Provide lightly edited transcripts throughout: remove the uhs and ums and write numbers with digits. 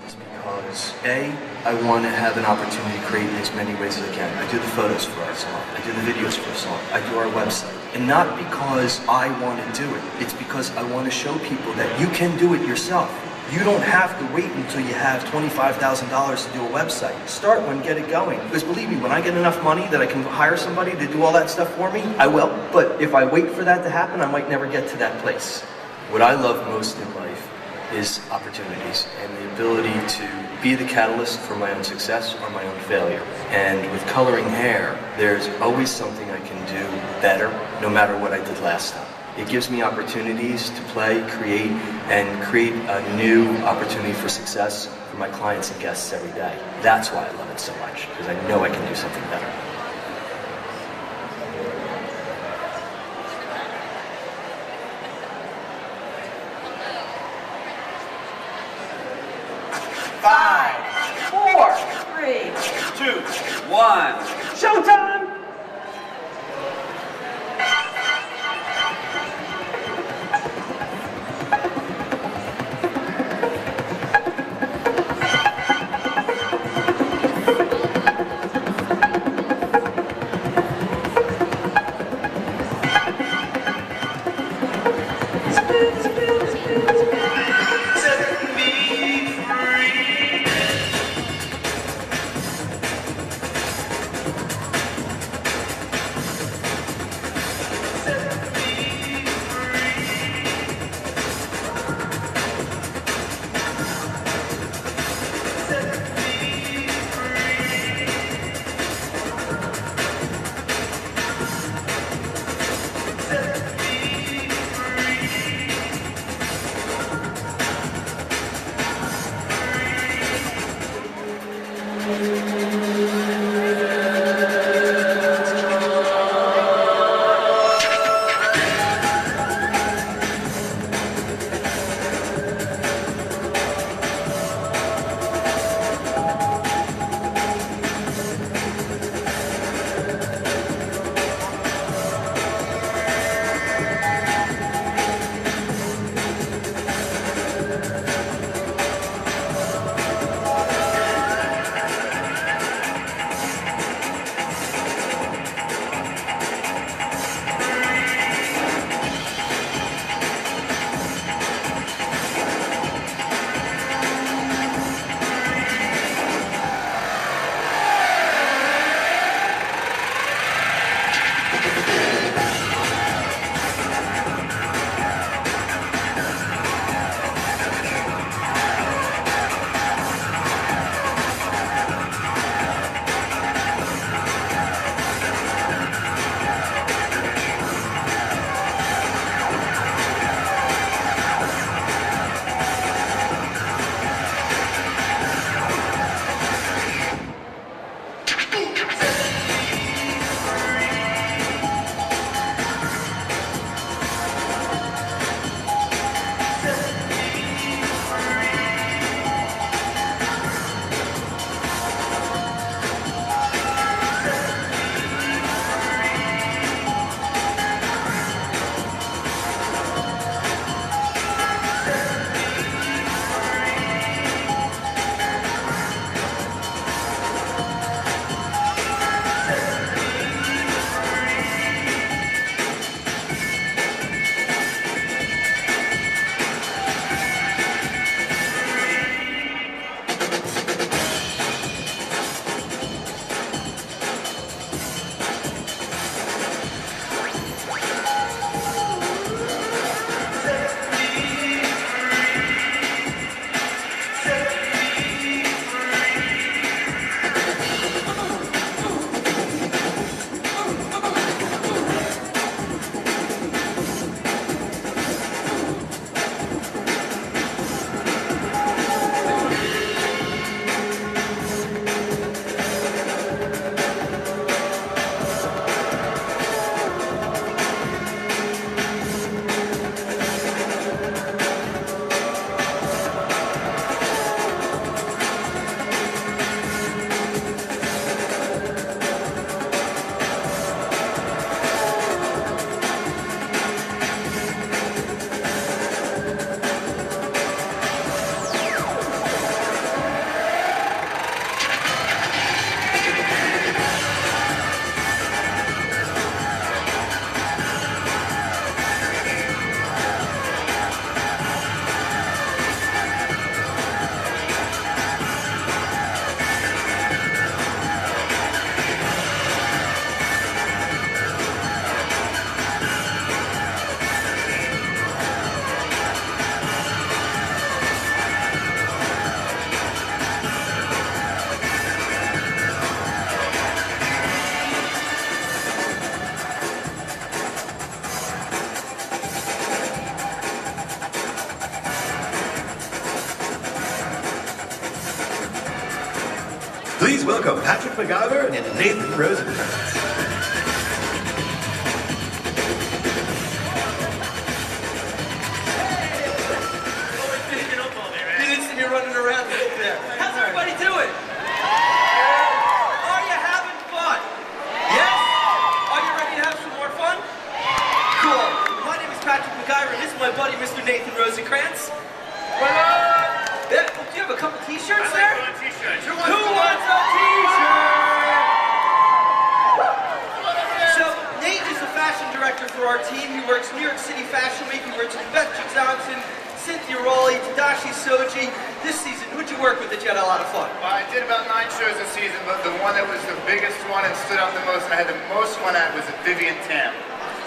is because A, I want to have an opportunity to create in as many ways as I can. I do the photos for our song, I do the videos for our song, I do our website. And not because I want to do it, it's because I want to show people that you can do it yourself. You don't have to wait until you have $25,000 to do a website. Start one, get it going. Because believe me, when I get enough money that I can hire somebody to do all that stuff for me, I will. But if I wait for that to happen, I might never get to that place. What I love most in life is opportunities and the ability to be the catalyst for my own success or my own failure. And with coloring hair, there's always something I can do better, no matter what I did last time. It gives me opportunities to play, create a new opportunity for success for my clients and guests every day. That's why I love it so much, because I know I can do something better. Five, four, three, two, one. Showtime! Please welcome Patrick McIvor and Nathan Rosenkranz. You're running around there. How's everybody doing? Are you having fun? Yes? Are you ready to have some more fun? Cool. My name is Patrick McIvor, and this is my buddy, Mr. Nathan Rosenkranz. Yeah, do you have a couple t-shirts there? I like t-shirts. Who wants a t-shirt? So, Nate is the fashion director for our team. He works New York City Fashion Week. He works with Beth Johnson, Cynthia Rowley, Tadashi Soji. This season, who'd you work with that you had a lot of fun? I did about 9 shows this season, but the one that was the biggest one and stood out the most and I had the most fun at was Vivian Tam.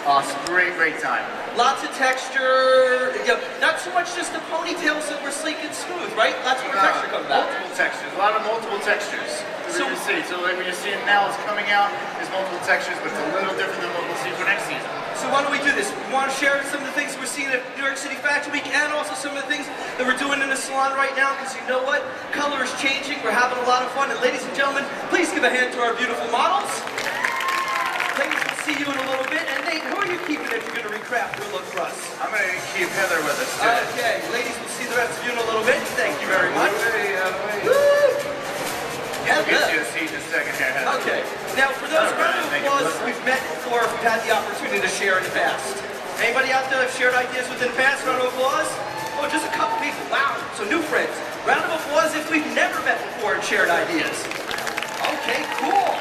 Awesome. Great time. Lots of texture, not so much just the ponytails that were sleek and smooth, right? Lots more texture comes back. Multiple textures, a lot of multiple textures. So you see, so like when you're seeing now it's coming out, there's multiple textures, but it's a little different than what we'll see for next season. So why don't we do this? We want to share some of the things we're seeing at New York City Fashion Week and also some of the things that we're doing in the salon right now, because you know what? Color is changing, we're having a lot of fun, and ladies and gentlemen, please give a hand to our beautiful models. Ladies, we'll see you in a little bit. And Nate, who are you keeping if you're going to recraft your look for us? I'm going to keep Heather with us today. Okay, ladies, we'll see the rest of you in a little bit. Thank you very much. I'll get you a seat in a second here, Heather. Okay. Now, for those round of applause we've met before, we've had the opportunity to share in the past. Anybody out there have shared ideas within the past? Round of applause? Oh, just a couple people. Wow. So new friends. Round of applause if we've never met before and shared ideas. Okay, cool.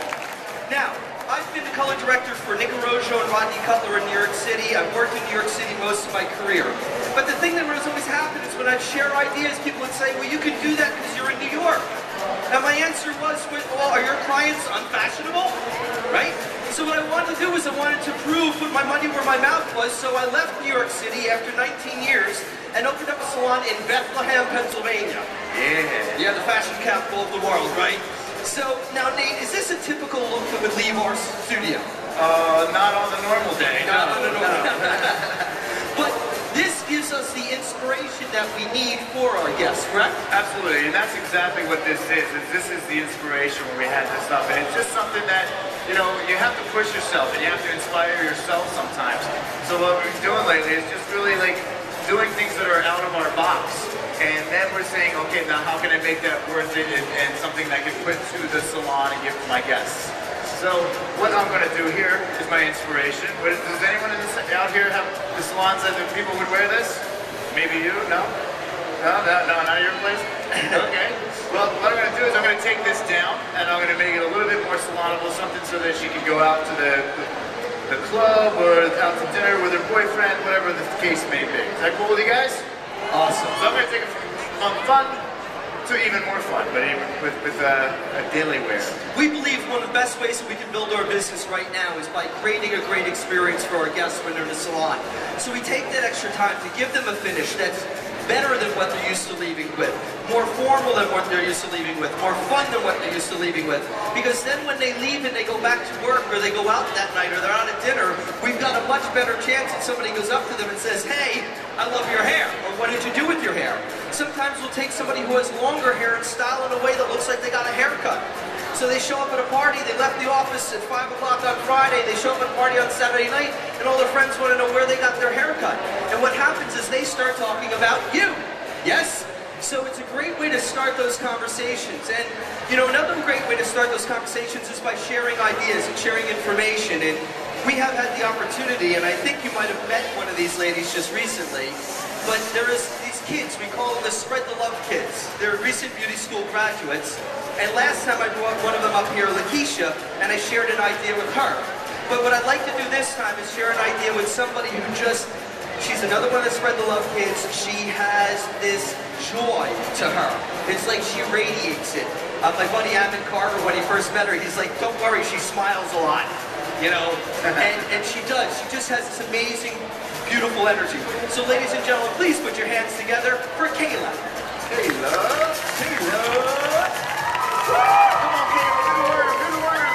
Now, I've been the color director for Nick Rojo and Rodney Cutler in New York City. I've worked in New York City most of my career. But the thing that has always happened is when I'd share ideas, people would say, well, you can do that because you're in New York. And my answer was, well, are your clients unfashionable? Right? So what I wanted to do is I wanted to prove put my money where my mouth was, so I left New York City after 19 years and opened up a salon in Bethlehem, Pennsylvania. Yeah, the fashion capital of the world, right? So, now Nate, is this a typical look that would leave our studio? Not on the normal day. Not on the normal day. But this gives us the inspiration that we need for our guests, correct? Absolutely, and that's exactly what this is. This is the inspiration when we had this stuff, and it's just something that, you know, you have to push yourself and you have to inspire yourself sometimes. So what we've been doing lately is just really like doing things that are out of our box. And then we're saying, okay, now how can I make that worth it and something that I can put to the salon and give to my guests? So what I'm going to do here is my inspiration. But does anyone out here have the salons that the people would wear this? Maybe you? No? No, not your place? Okay. Well, what I'm going to do is I'm going to take this down and I'm going to make it a little bit more salonable, something so that she can go out to the club or out to dinner with her boyfriend, whatever the case may be. Is that cool with you guys? Awesome. So I'm going to take it from fun to even more fun, but even with a daily wear. We believe one of the best ways that we can build our business right now is by creating a great experience for our guests when they're in the salon. So we take that extra time to give them a finish that's better than what they're used to leaving with, more formal than what they're used to leaving with, more fun than what they're used to leaving with. Because then when they leave and they go back to work or they go out that night or they're out at dinner, we've got a much better chance that somebody goes up to them and says, hey, I love your hair, or what did you do with your hair? Sometimes we'll take somebody who has longer hair and style in a way that looks like they got a haircut. So they show up at a party, they left the office at 5 o'clock on Friday, they show up at a party on Saturday night, and all their friends want to know where they got their haircut. And what happens is they start talking about you. Yes? So it's a great way to start those conversations. And, you know, another great way to start those conversations is by sharing ideas and sharing information. And we have had the opportunity, and I think you might have met one of these ladies just recently, but there is these kids, we call them the Spread the Love Kids. They're recent beauty school graduates. And last time I brought one of them up here, Lakeisha, and I shared an idea with her. But what I'd like to do this time is share an idea with somebody who just, she's another one that Spread the Love Kids. She has this joy to her. It's like she radiates it. My buddy Amin Carver, when he first met her, he's like, don't worry, she smiles a lot. You know, and she does. She just has this amazing, beautiful energy. So ladies and gentlemen, please put your hands together for Kayla. Kayla. Come on, Kayla, do the worm.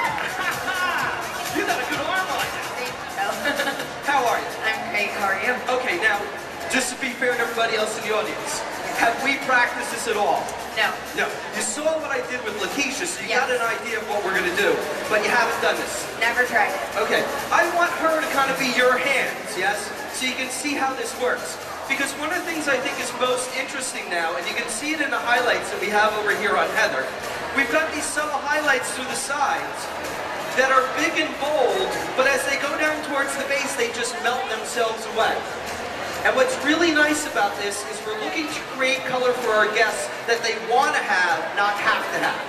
You got a good arm on you. How are you? I'm great, how are you? Okay, now, just to be fair to everybody else in the audience, Have we practiced this at all? No. No. You saw what I did with Lakeisha, so you Yes. got an idea of what we're going to do, but you haven't done this. Never tried it. Okay, I want her to kind of be your hands, yes? So you can see how this works. Because one of the things I think is most interesting now, and you can see it in the highlights that we have over here on Heather, we've got these subtle highlights through the sides that are big and bold, but as they go down towards the base, they just melt themselves away. And what's really nice about this is we're looking to create color for our guests that they want to have, not have to have.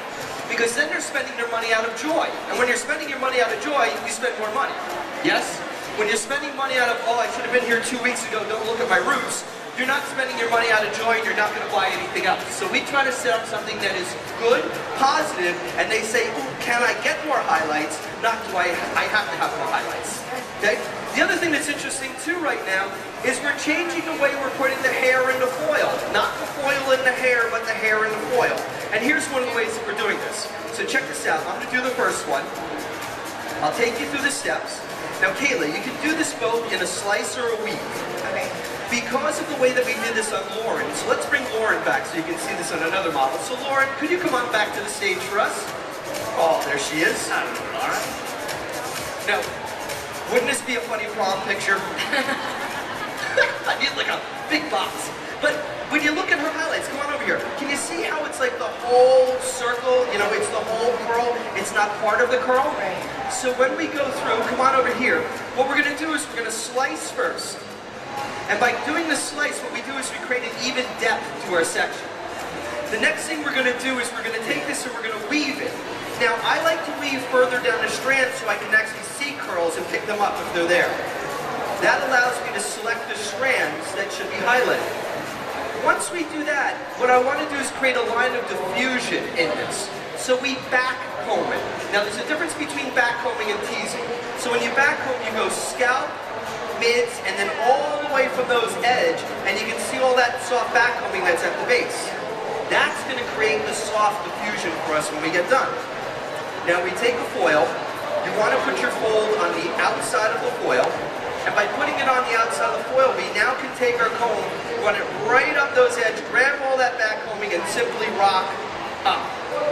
Because then they're spending their money out of joy. And when you're spending your money out of joy, you spend more money. Yes? When you're spending money out of, oh, I should have been here 2 weeks ago, don't look at my roots, you're not spending your money out of joy and you're not going to buy anything else. So we try to set up something that is good, positive, and they say, oh, can I get more highlights? Not do I have to have more highlights. Okay? The other thing that's interesting too right now is we're changing the way we're putting the hair in the foil. Not the foil in the hair, but the hair in the foil. And here's one of the ways that we're doing this. So check this out. I'm going to do the first one. I'll take you through the steps. Now, Kayla, you can do this both in a slice or a weave. Okay. Because of the way that we did this on Lauren, so let's bring Lauren back so you can see this on another model. So Lauren, could you come on back to the stage for us? Oh, there she is. Laura. Now, wouldn't this be a funny prom picture? I need like a big box. But when you look at her highlights, come on over here. Can you see how it's like the whole circle? You know, it's the whole curl. It's not part of the curl. Right. So when we go through, come on over here. What we're going to do is we're going to slice first. And by doing the slice, what we do is we create an even depth to our section. The next thing we're going to do is we're going to take this and we're going to weave it. Now, I like to weave further down the strand so I can actually see curls and pick them up if they're there. That allows me to select the strands that should be highlighted. Once we do that, what I want to do is create a line of diffusion in this. So we back comb it. Now, there's a difference between back combing and teasing. So when you back comb, you go scalp, mids, and then all the way from those edge, and you can see all that soft back combing that's at the base. That's going to create the soft diffusion for us when we get done. Now we take a foil, you want to put your fold on the outside of the foil, and by putting it on the outside of the foil, we now can take our comb, run it right up those edges, grab all that back combing, and simply rock up.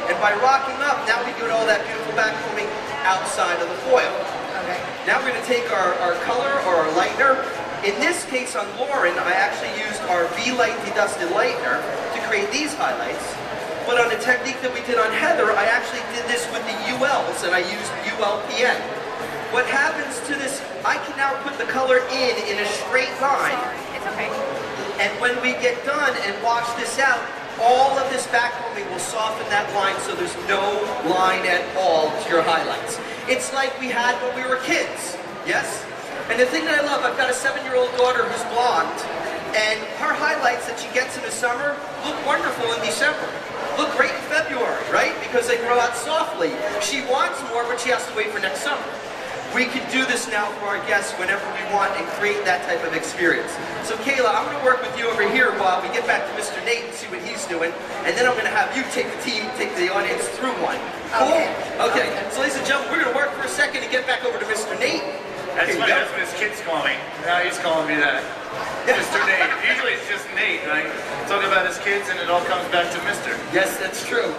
And by rocking up, now we get all that beautiful back combing outside of the foil. Okay. Now we're going to take our color or our lightener. In this case on Lauren, I actually used our V-Light Dedusted Lightener to create these highlights. But on the technique that we did on Heather, I actually did this with the ULs, and I used ULPN. What happens to this, I can now put the color in a straight line. Sorry. It's okay. And when we get done and wash this out, all of this back combing will soften that line so there's no line at all to your highlights. It's like we had when we were kids, yes? And the thing that I love, I've got a 7-year-old daughter who's blonde, and her highlights that she gets in the summer look wonderful in December. Look great in February, right? Because they grow out softly. She wants more, but she has to wait for next summer. We can do this now for our guests whenever we want and create that type of experience. So Kayla, I'm going to work with you over here while we get back to Mr. Nate and see what he's doing, and then I'm going to have you take the audience through one. Cool? Okay. So ladies and gentlemen, we're going to work for a second and get back over to Mr. Nate. That's Here you funny, go. that's what his kids call me. Now he's calling me that. Mr. Nate. Usually it's just Nate, right? Talking about his kids and it all comes back to Mr. Yes, that's true.